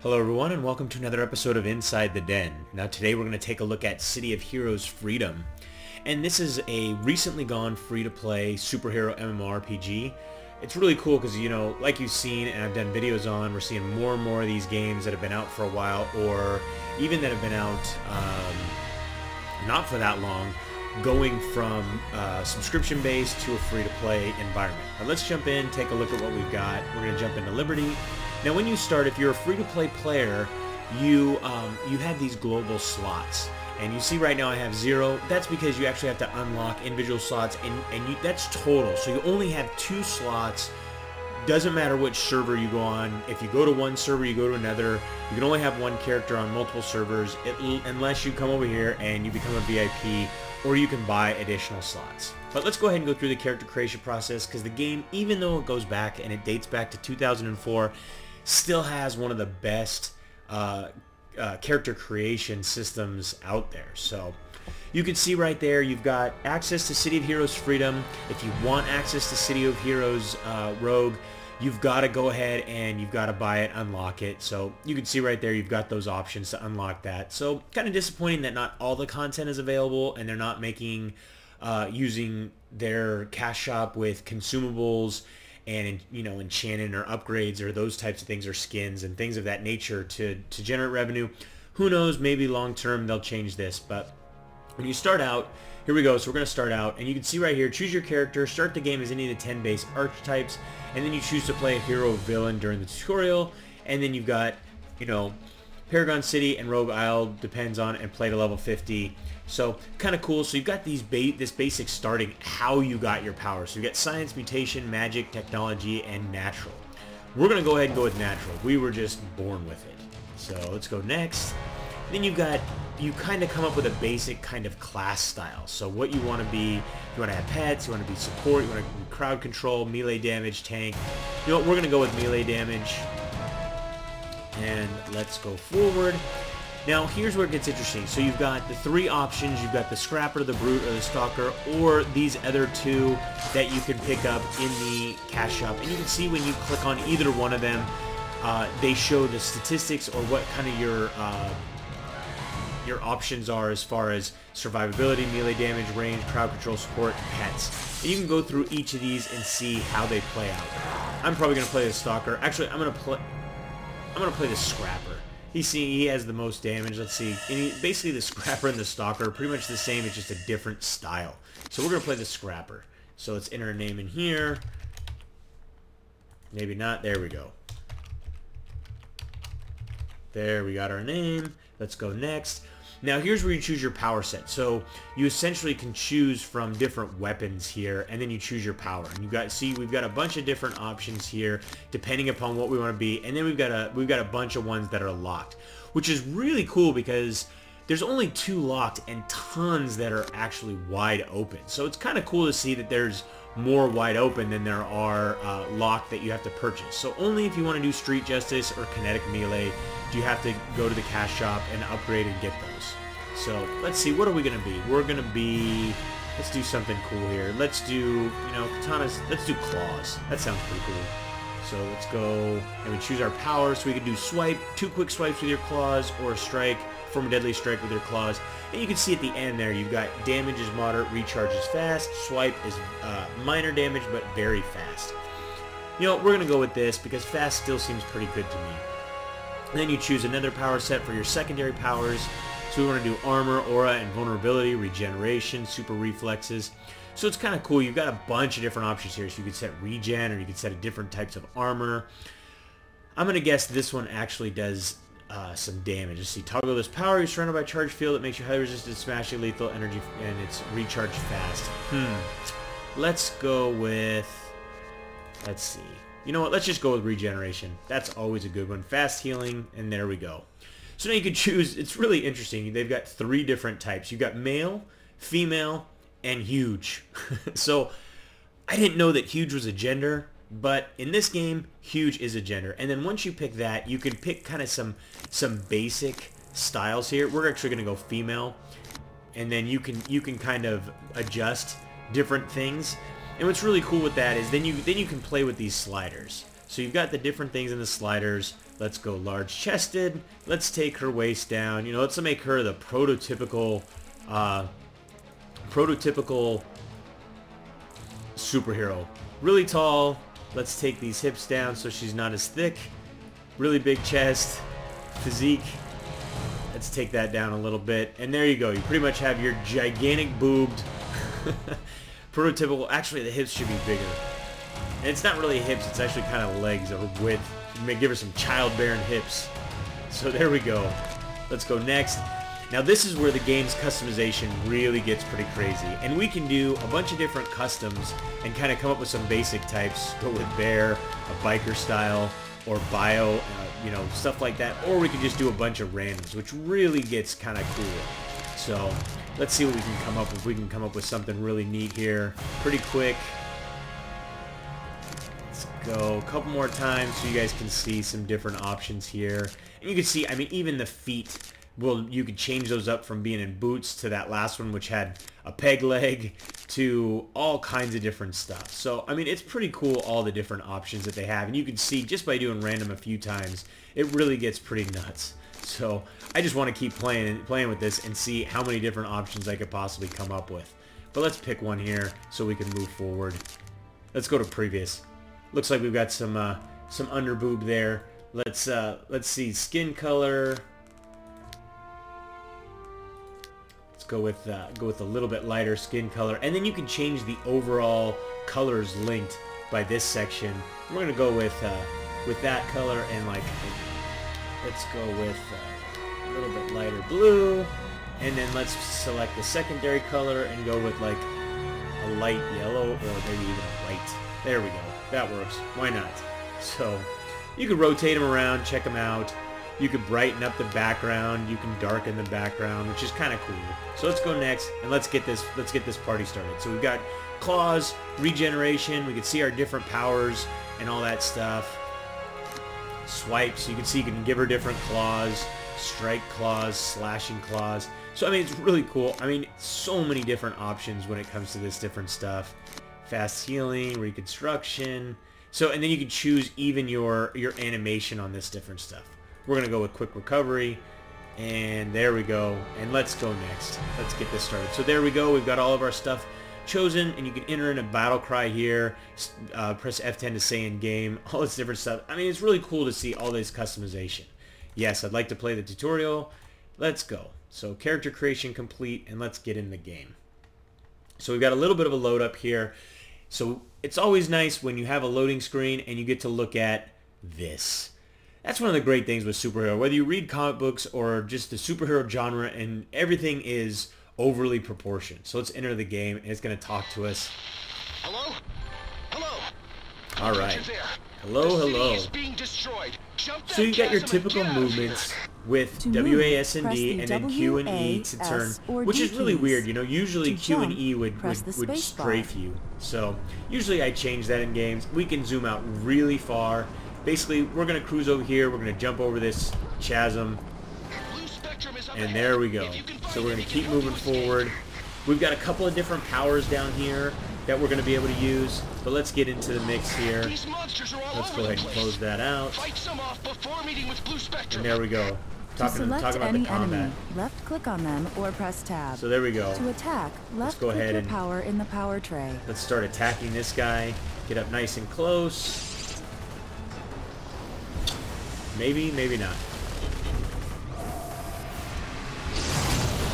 Hello everyone and welcome to another episode of Inside the Den. Now today we're going to take a look at City of Heroes Freedom. And this is a recently gone free-to-play superhero MMORPG. It's really cool because, you know, like you've seen and I've done videos on, we're seeing more and more of these games that have been out for a while or even that have been out not for that long, going from subscription-based to a free-to-play environment. But let's jump in, take a look at what we've got. We're going to jump into Liberty. Now when you start, if you're a free-to-play player, you have these global slots. And you see right now I have 0. That's because you actually have to unlock individual slots, and that's total. So you only have 2 slots. Doesn't matter which server you go on. If you go to one server, you go to another. You can only have one character on multiple servers unless you come over here and you become a VIP, or you can buy additional slots. But let's go ahead and go through the character creation process, because the game, even though it goes back and it dates back to 2004, still has one of the best character creation systems out there. So you can see right there you've got access to City of Heroes Freedom. If you want access to City of Heroes Rogue, you've got to go ahead and you've got to buy it, unlock it. So you can see right there you've got those options to unlock that. So kind of disappointing that not all the content is available and they're not making using their cash shop with consumables and, you know, enchanting or upgrades or those types of things, or skins and things of that nature to generate revenue. Who knows, maybe long term they'll change this. But when you start out, here we go. So we're going to start out, and you can see right here, choose your character, start the game as any of the 10 base archetypes, and then you choose to play a hero or villain during the tutorial. And then you've got, you know, Paragon City and Rogue Isle, depends on, and play to level 50. So kind of cool. So you've got these this basic starting how you got your power. So you got science, mutation, magic, technology, and natural. We're going to go ahead and go with natural. We were just born with it. So let's go next. Then you kind of come up with a basic kind of class style. So what you want to be, you want to have pets, you want to be support, you want to be crowd control, melee damage, tank. You know what, we're going to go with melee damage. And let's go forward. Now here's where it gets interesting. So you've got the 3 options. You've got the Scrapper, the Brute, or the Stalker, or these other 2 that you can pick up in the cash shop. And you can see when you click on either one of them, they show the statistics or what kind of your options are as far as survivability, melee damage, range, crowd control, support, and pets. And you can go through each of these and see how they play out. I'm probably going to play the Stalker. Actually, I'm going to play the Scrapper. He has the most damage. Let's see. Basically, the Scrapper and the Stalker are pretty much the same. It's just a different style. So we're going to play the Scrapper. So let's enter a name in here. Maybe not. There we go. There, we got our name. Let's go next. Now here's where you choose your power set. So you essentially can choose from different weapons here, and then you choose your power. And we've got a bunch of different options here depending upon what we want to be. And then we've got a bunch of ones that are locked, which is really cool because there's only 2 locked and tons that are actually wide open. So it's kind of cool to see that there's more wide open than there are locked that you have to purchase. So only if you want to do Street Justice or Kinetic Melee do you have to go to the cash shop and upgrade and get those. So let's see, what are we going to be? We're going to be, let's do something cool here. Let's do, you know, katanas, let's do claws. That sounds pretty cool. So let's go, and we choose our power, so we can do swipe, 2 quick swipes with your claws, or a strike, form a deadly strike with your claws. And you can see at the end there, you've got damage is moderate, recharge is fast, swipe is minor damage, but very fast. You know, we're going to go with this because fast still seems pretty good to me. And then you choose another power set for your secondary powers. So we want to do armor, aura, and vulnerability, regeneration, super reflexes. So it's kind of cool. You've got a bunch of different options here. So you could set regen, or you could set different types of armor. I'm going to guess this one actually does some damage. Let's see. Toggle this power. You're surrounded by a charge field that makes you highly resistant to smashing, lethal energy, and it's recharged fast. Let's go with, let's see. You know what? Let's just go with regeneration. That's always a good one. Fast healing, and there we go. So now you can choose. It's really interesting. They've got 3 different types. You've got male, female, and huge. So I didn't know that huge was a gender, but in this game, huge is a gender. And then once you pick that, you can pick kind of some basic styles here. We're actually going to go female, and then you can kind of adjust different things. And what's really cool with that is then you can play with these sliders. So you've got the different things in the sliders. Let's go large chested. Let's take her waist down. You know, let's make her the prototypical superhero. Really tall. Let's take these hips down so she's not as thick. Really big chest. Physique. Let's take that down a little bit. And there you go. You pretty much have your gigantic boobed prototypical. Actually, the hips should be bigger. And it's not really hips. It's actually kind of legs or width. You may give her some childbearing hips. So there we go. Let's go next. Now this is where the game's customization really gets pretty crazy. And we can do a bunch of different customs and kind of come up with some basic types. Go with bear, a biker style, or bio, you know, stuff like that. Or we can just do a bunch of randoms, which really gets kind of cool. So let's see what we can come up with. We can come up with something really neat here pretty quick. Let's go a couple more times so you guys can see some different options here. And you can see, I mean, even the feet, well, you could change those up from being in boots to that last one, which had a peg leg, to all kinds of different stuff. So, I mean, it's pretty cool, all the different options that they have. And you can see, just by doing random a few times, it really gets pretty nuts. So, I just want to keep playing with this and see how many different options I could possibly come up with. But let's pick one here so we can move forward. Let's go to previous. Looks like we've got some under boob there. Let's see, skin color. Go with a little bit lighter skin color, and then you can change the overall colors linked by this section. We're gonna go with that color, and like, let's go with a little bit lighter blue, and then let's select the secondary color and go with like a light yellow, or maybe even a white. There we go. That works. Why not? So you can rotate them around, check them out. You could brighten up the background, you can darken the background, which is kind of cool. So let's go next, and let's get this party started. So we've got claws, regeneration, we can see our different powers and all that stuff. Swipes, you can see you can give her different claws, strike claws, slashing claws. So I mean, it's really cool. I mean, so many different options when it comes to this different stuff. Fast healing, reconstruction. So, and then you can choose even your animation on this different stuff. We're going to go with quick recovery, and there we go, and let's go next. Let's get this started. So there we go, we've got all of our stuff chosen, and you can enter in a battle cry here, press F10 to say in game, all this different stuff. I mean, it's really cool to see all this customization. Yes, I'd like to play the tutorial. Let's go. So character creation complete, and let's get in the game. So we've got a little bit of a load up here. So it's always nice when you have a loading screen and you get to look at this. That's one of the great things with superhero. Whether you read comic books or just the superhero genre, and everything is overly proportioned. So let's enter the game, and it's going to talk to us. Hello? Hello? All right. Hello, hello. So you got your typical movements with WASD and then Q and E to turn, which is really weird. You know, usually Q and E would strafe you. So usually I change that in games. We can zoom out really far. Basically, we're going to cruise over here, we're going to jump over this chasm, and there we go. So we're going to keep moving forward. We've got a couple of different powers down here that we're going to be able to use, but let's get into the mix here. Let's go ahead and close that out. And there we go. Talking about the combat. Enemy, left click on them or press tab. So there we go. To attack, left click your power in the power tray. Let's start attacking this guy. Get up nice and close. Maybe, maybe not.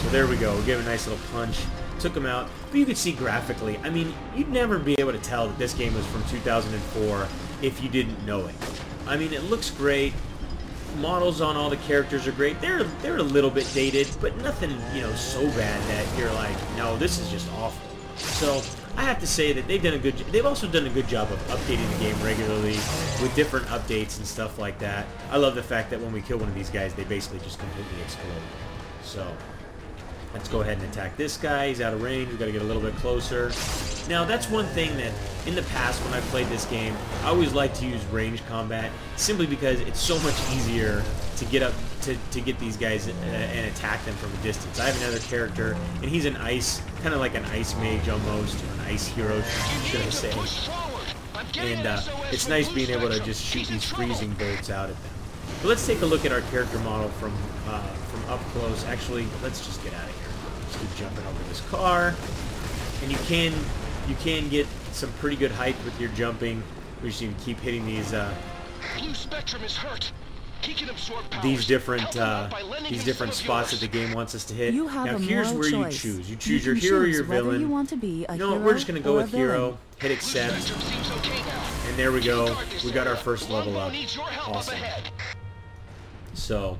So there we go. We gave a nice little punch. Took him out. But you could see graphically, I mean, you'd never be able to tell that this game was from 2004 if you didn't know it. I mean, it looks great. Models on all the characters are great. They're a little bit dated, but nothing, you know, so bad that you're like, no, this is just awful. So I have to say that they've also done a good job of updating the game regularly with different updates and stuff like that. I love the fact that when we kill one of these guys, they basically just completely explode. So let's go ahead and attack this guy. He's out of range. We've got to get a little bit closer. Now, that's one thing that in the past when I played this game, I always liked to use range combat simply because it's so much easier to get up to get these guys and attack them from a distance. I have another character, and he's an ice, kind of like an ice mage almost, or an ice hero, should I say. And it's nice being able to just shoot these freezing bolts out at them. But let's take a look at our character model from up close. Actually, let's just get out of here. Just keep jumping over this car. And you can get some pretty good height with your jumping. We just need to keep hitting these Blue Spectrum is hurt. He can absorb powers. these different spots that the game wants us to hit. You have now a here's moral where choice. you choose. You choose your hero or your villain. You want to be a No, hero we're just gonna go or a with hero. villain. Hit accept. Seems okay now. And there we go. Guard this We got our area. first level Longbow up. needs your help up Awesome. ahead. So,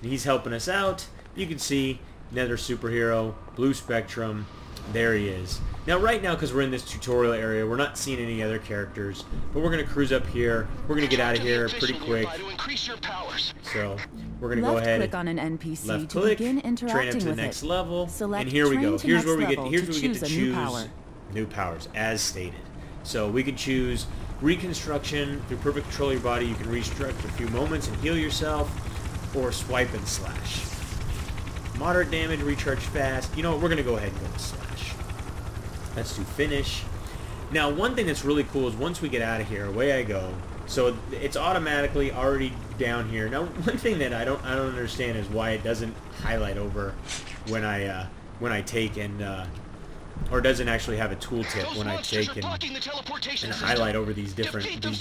he's helping us out. You can see another superhero, Blue Spectrum. There he is. Now, right now, because we're in this tutorial area, we're not seeing any other characters. But we're going to cruise up here. We're going to get out of here pretty quick. To increase your powers. So, we're going to go ahead Left click on an NPC left to click, begin train up interacting to the with next it. level, Select and here we train go. to Here's next where we get level here's to where we get choose to a new choose power. new powers, as stated. So we can choose reconstruction. Through perfect control of your body, you can reconstruct a few moments and heal yourself, or swipe and slash. Moderate damage, recharge fast. You know what? We're gonna go ahead and go with slash. Let's do finish. Now, one thing that's really cool is once we get out of here, away I go. So it's automatically already down here. Now, one thing that I don't understand is why it doesn't highlight over when I take and or doesn't actually have a tooltip when I take and highlight over these different items.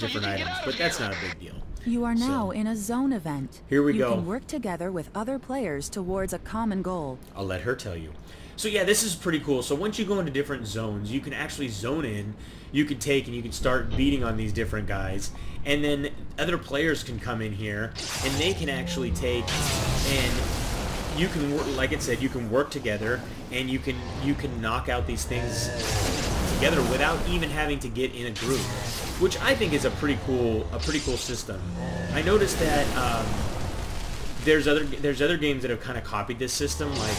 But that's not a big deal. You are now So, in a zone event. here we you go. can work together with other players towards a common goal. I'll let her tell you. So yeah, this is pretty cool. So once you go into different zones, you can actually zone in. You can take and you can start beating on these different guys. And then other players can come in here and they can actually take and you can work, like it said, you can work together and you can knock out these things together without even having to get in a group, which I think is a pretty cool system. I noticed that there's other games that have kind of copied this system, like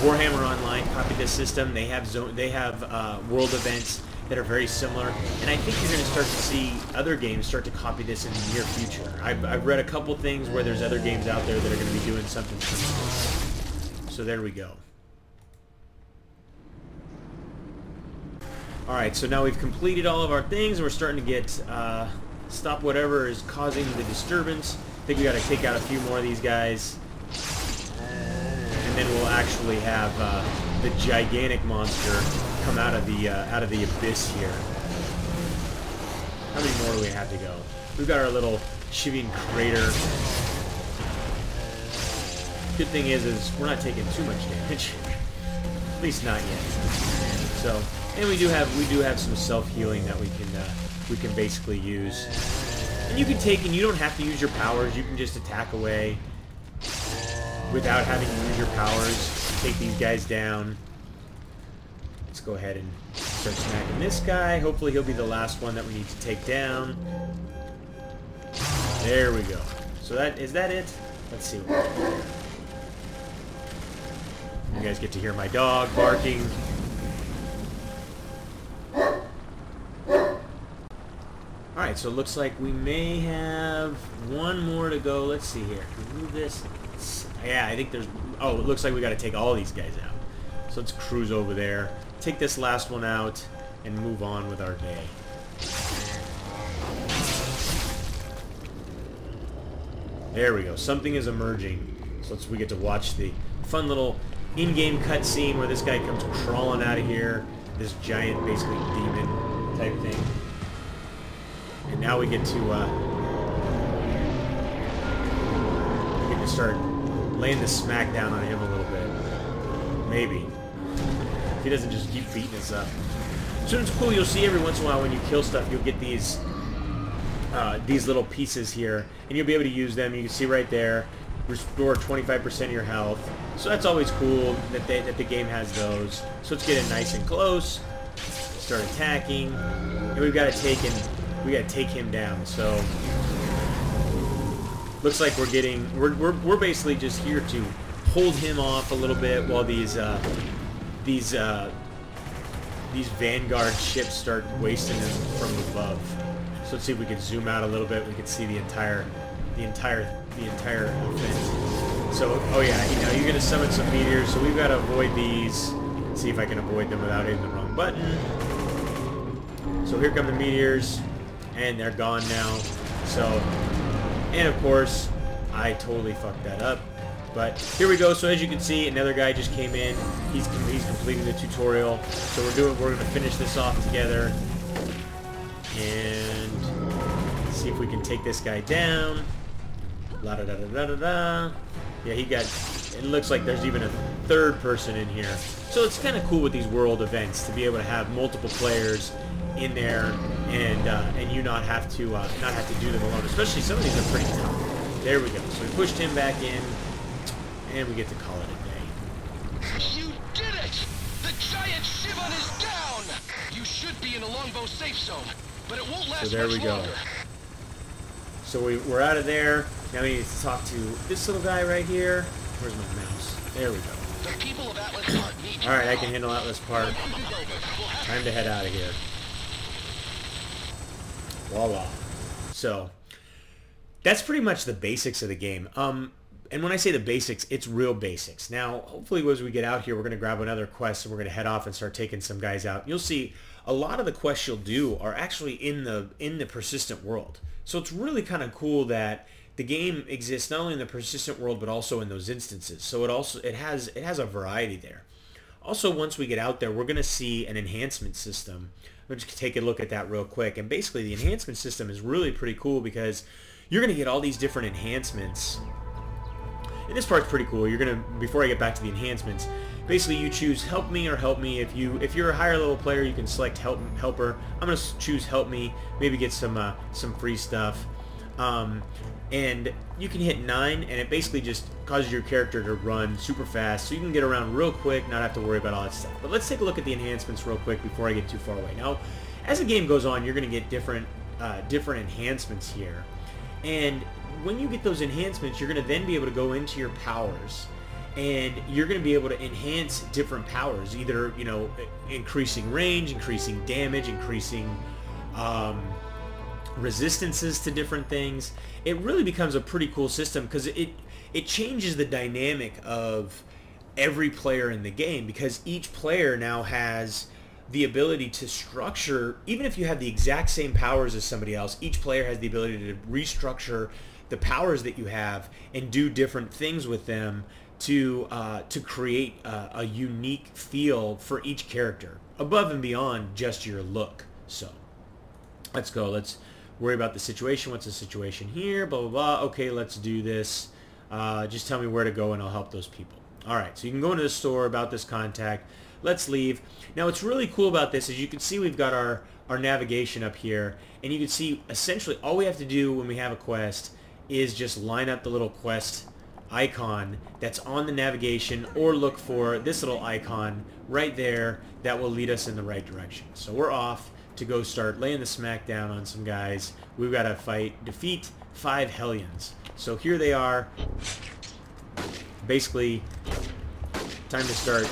Warhammer Online copied this system. They have world events that are very similar, and I think you're going to start to see other games start to copy this in the near future. I've read a couple things where there's other games out there that are going to be doing something similar. So there we go. Alright, so now we've completed all of our things, and we're starting to get, stop whatever is causing the disturbance. I think we got to take out a few more of these guys. And then we'll actually have the gigantic monster come out of the abyss here. How many more do we have to go? We've got our little shivving crater. Good thing is we're not taking too much damage. At least not yet. So, and we do have some self-healing that we can basically use. And you can take, and you don't have to use your powers. You can just attack away without having to use your powers. Take these guys down. Let's go ahead and start smacking this guy. Hopefully he'll be the last one that we need to take down. There we go. So is that it? Let's see. You guys get to hear my dog barking. Alright, so it looks like we may have one more to go. Let's see here. Can we move this? Yeah, I think there's... Oh, it looks like we got to take all these guys out. So let's cruise over there, take this last one out, and move on with our day. There we go. Something is emerging. So we get to watch the fun little in-game cutscene where this guy comes crawling out of here. This giant, basically, demon type thing. And now we get to start laying the smack down on him a little bit. Maybe. If he doesn't just keep beating us up. So it's cool, you'll see every once in a while when you kill stuff, you'll get these little pieces here, and you'll be able to use them. You can see right there, restore 25% of your health. So that's always cool that the game has those. So let's get it nice and close. Start attacking, and we've got to take him down. So looks like we're basically just here to hold him off a little bit while these Vanguard ships start wasting him from above. So let's see if we can zoom out a little bit. We can see the entire event. So, oh yeah, you're gonna summon some meteors. So we've got to avoid these. See if I can avoid them without hitting the wrong button. So here come the meteors, and they're gone now. So, and of course, I totally fucked that up. But here we go. So as you can see, another guy just came in. He's completing the tutorial. So we're going to finish this off together. And see if we can take this guy down. La da da da da da da. Yeah, he got. It looks like there's even a third person in here. So it's kind of cool with these world events to be able to have multiple players in there, and you not have to do them alone. Especially some of these are pretty tough. There we go. So we pushed him back in, and we get to call it a day. You did it! The giant Shivon is down! You should be in a longbow safe zone, but it won't last So there much we go. longer. So we're out of there. Now we need to talk to this little guy right here. Where's my mouse? There we go. The people of Atlas Park need you. Alright, I can handle Atlas Park. Time to head out of here. Voila. So, that's pretty much the basics of the game. And when I say the basics, it's real basics. Now, hopefully as we get out here, we're going to grab another quest and we're going to head off and start taking some guys out. You'll see a lot of the quests you'll do are actually in the persistent world. So it's really kind of cool that the game exists not only in the persistent world but also in those instances. So it has a variety there. Also, once we get out there, we're going to see an enhancement system. We'll just take a look at that real quick. And basically, the enhancement system is really pretty cool because you're going to get all these different enhancements. And this part's pretty cool. You're going to, before I get back to the enhancements, basically you choose help me or help me. If you're a higher level player, you can select helper. I'm going to choose help me. Maybe get some free stuff. And you can hit 9, and it basically just causes your character to run super fast, so you can get around real quick, not have to worry about all that stuff. But let's take a look at the enhancements real quick before I get too far away. Now, as the game goes on, you're going to get different enhancements here, and when you get those enhancements, you're going to then be able to go into your powers, and you're going to be able to enhance different powers, either increasing range, increasing damage, increasing resistances to different things. It really becomes a pretty cool system because it changes the dynamic of every player in the game, because each player now has the ability to structure, even if you have the exact same powers as somebody else, each player has the ability to restructure the powers that you have and do different things with them to create a unique feel for each character above and beyond just your look. So let's go. Let's worry about the situation. What's the situation here? Blah, blah, blah. Okay, let's do this. Just tell me where to go and I'll help those people. All right, so you can go into the store about this contact. Let's leave. Now, what's really cool about this is you can see we've got our navigation up here, and you can see essentially all we have to do when we have a quest is just line up the little quest icon that's on the navigation, or look for this little icon right there that will lead us in the right direction. So we're off to go start laying the smack down on some guys. We've got to defeat 5 Hellions. So here they are. Basically, time to start,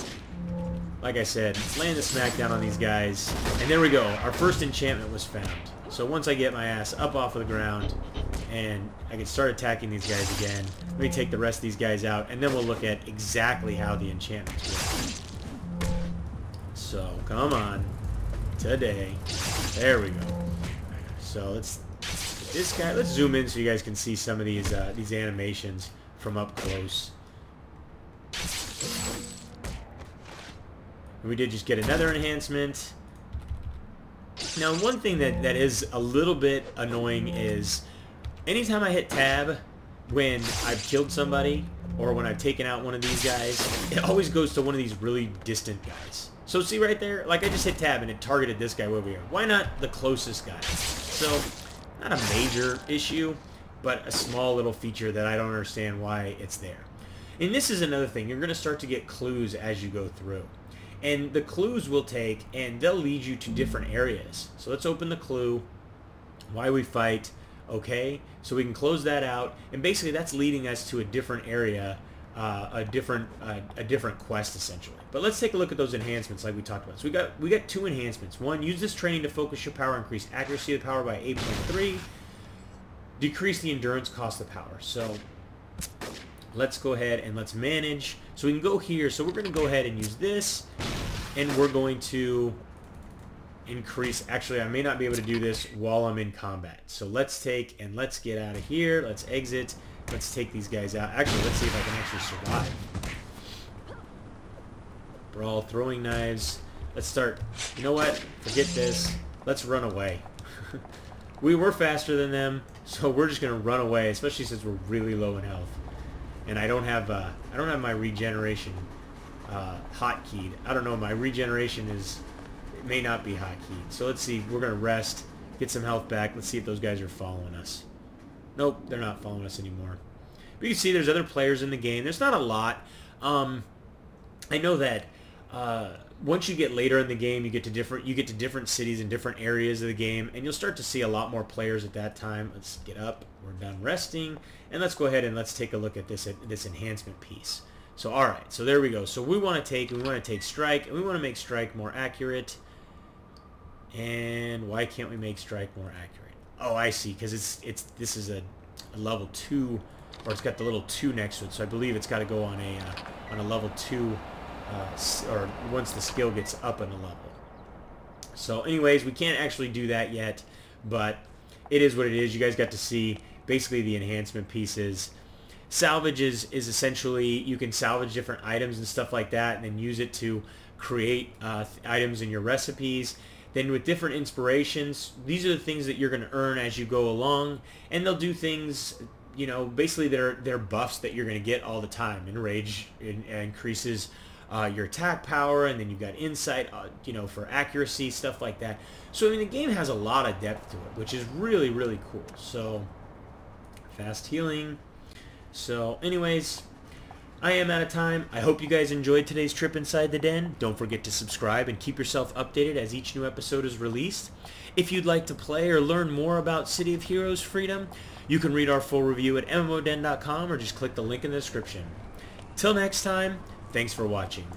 like I said, laying the smack down on these guys. And there we go. Our first enchantment was found. So once I get my ass up off of the ground and I can start attacking these guys again, let me take the rest of these guys out, and then we'll look at exactly how the enchantments work. So, come on. Today. There we go. So let's zoom in so you guys can see some of these animations from up close. And we did just get another enhancement. Now, one thing that is a little bit annoying is anytime I hit tab when I've killed somebody or when I've taken out one of these guys, it always goes to one of these really distant guys. So see right there, like I just hit tab and it targeted this guy over here. Why not the closest guy? So, not a major issue, but a small little feature that I don't understand why it's there. And this is another thing. You're going to start to get clues as you go through. And the clues will take, and they'll lead you to different areas. So let's open the clue. Why we fight. Okay, so we can close that out. And basically that's leading us to a different area, a different quest essentially. But let's take a look at those enhancements like we talked about. So we got 2 enhancements. One, use this training to focus your power, increase accuracy of the power by 8.3, decrease the endurance cost of power. So let's go ahead and let's manage. So we can go here. So we're going to go ahead and use this, and we're going to increase. Actually, I may not be able to do this while I'm in combat. So let's take and let's get out of here. Let's exit. Let's take these guys out. Actually, let's see if I can actually survive. Brawl, throwing knives. Let's start. You know what? Forget this. Let's run away. We were faster than them, so we're just gonna run away, especially since we're really low in health. And I don't have my regeneration hotkeyed. I don't know. My regeneration may not be hotkeyed. So let's see. We're gonna rest, get some health back. Let's see if those guys are following us. Nope, they're not following us anymore. But you can see there's other players in the game. There's not a lot. I know that once you get later in the game, you get to different cities and different areas of the game, and you'll start to see a lot more players at that time. Let's get up. We're done resting, and let's go ahead and let's take a look at this enhancement piece. So all right, so there we go. So we want to take strike, and we want to make strike more accurate. And why can't we make strike more accurate? Oh, I see, because this is a level 2, or it's got the little 2 next to it. So I believe it's got to go on a level 2. Or once the skill gets up in a level. So anyways, we can't actually do that yet, but it is what it is. You guys got to see basically the enhancement pieces. Salvage is essentially, you can salvage different items and stuff like that and then use it to create items in your recipes. Then with different inspirations, these are the things that you're going to earn as you go along, and they'll do things, you know, basically they're buffs that you're going to get all the time. Enrage increases your attack power, and then you've got insight, you know, for accuracy, stuff like that. So I mean, the game has a lot of depth to it, which is really, really cool. So fast healing. So anyways, I am out of time. I hope you guys enjoyed today's trip inside the den. Don't forget to subscribe and keep yourself updated as each new episode is released. If you'd like to play or learn more about City of Heroes Freedom, you can read our full review at MMODen.com or just click the link in the description. Till next time, thanks for watching.